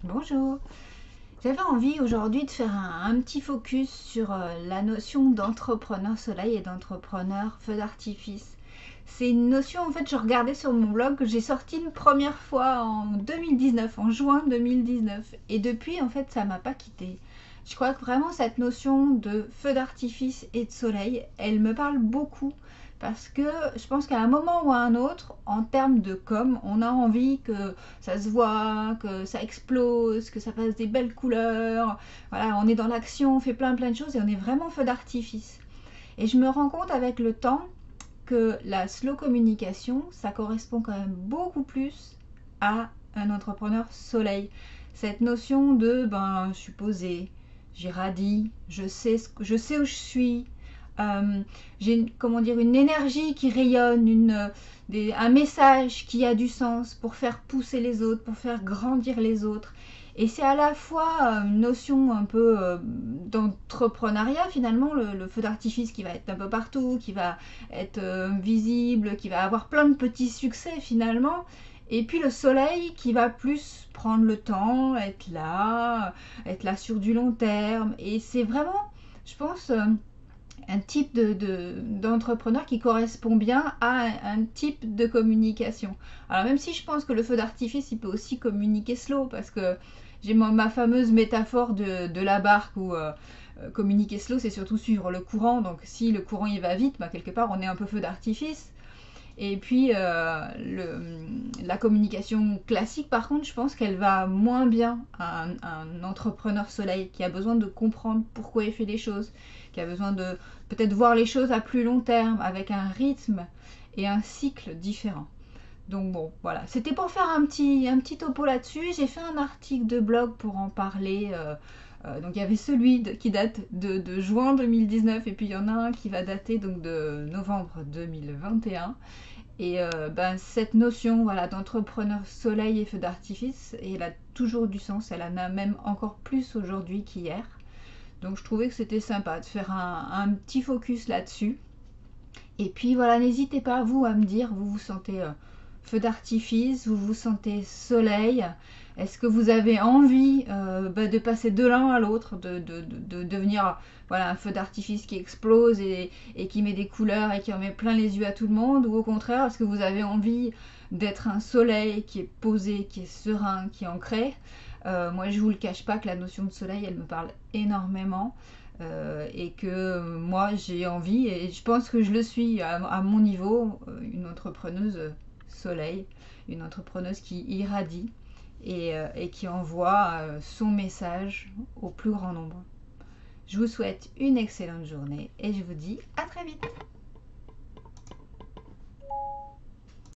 Bonjour. J'avais envie aujourd'hui de faire un petit focus sur la notion d'entrepreneur soleil et d'entrepreneur feu d'artifice. C'est une notion, en fait, je regardais sur mon blog, que j'ai sorti une première fois en 2019, en juin 2019. Et depuis, en fait, ça m'a pas quitté. Je crois que vraiment cette notion de feu d'artifice et de soleil, elle me parle beaucoup parce que je pense qu'à un moment ou à un autre, en termes de com, on a envie que ça se voit, que ça explose, que ça fasse des belles couleurs. Voilà, on est dans l'action, on fait plein de choses et on est vraiment feu d'artifice. Et je me rends compte avec le temps que la slow communication, ça correspond quand même beaucoup plus à un entrepreneur soleil. Cette notion de je suis posé, j'irradie, je sais où je suis, j'ai comment dire, une énergie qui rayonne, un message qui a du sens pour faire pousser les autres, pour faire grandir les autres. Et c'est à la fois une notion un peu d'entrepreneuriat finalement, le feu d'artifice qui va être un peu partout, qui va être visible, qui va avoir plein de petits succès finalement. Et puis le soleil qui va plus prendre le temps, être là sur du long terme. Et c'est vraiment, je pense, un type d'entrepreneur qui correspond bien à un type de communication. Alors même si je pense que le feu d'artifice, il peut aussi communiquer slow, parce que j'ai ma fameuse métaphore de la barque où communiquer slow, c'est surtout suivre le courant. Donc si le courant il va vite, quelque part on est un peu feu d'artifice. Et puis la communication classique, par contre, je pense qu'elle va moins bien à un entrepreneur soleil qui a besoin de comprendre pourquoi il fait les choses, qui a besoin de peut-être voir les choses à plus long terme, avec un rythme et un cycle différent. Donc bon, voilà, c'était pour faire un petit topo là-dessus. J'ai fait un article de blog pour en parler. Donc il y avait qui date de juin 2019 et puis il y en a un qui va dater donc de novembre 2021. Et cette notion voilà, d'entrepreneur soleil et feu d'artifice, elle a toujours du sens, elle en a même encore plus aujourd'hui qu'hier. Donc je trouvais que c'était sympa de faire un petit focus là-dessus. Et puis voilà, n'hésitez pas vous à me dire, vous vous sentez feu d'artifice, vous vous sentez soleil, est-ce que vous avez envie de passer de l'un à l'autre, de devenir voilà, un feu d'artifice qui explose et qui met des couleurs et qui en met plein les yeux à tout le monde, ou au contraire, est-ce que vous avez envie d'être un soleil qui est posé, qui est serein, qui est ancré. Moi je vous le cache pas que la notion de soleil elle me parle énormément. Et que moi j'ai envie, et je pense que je le suis à mon niveau, une entrepreneuse soleil, une entrepreneuse qui irradie et qui envoie son message au plus grand nombre. Je vous souhaite une excellente journée et je vous dis à très vite.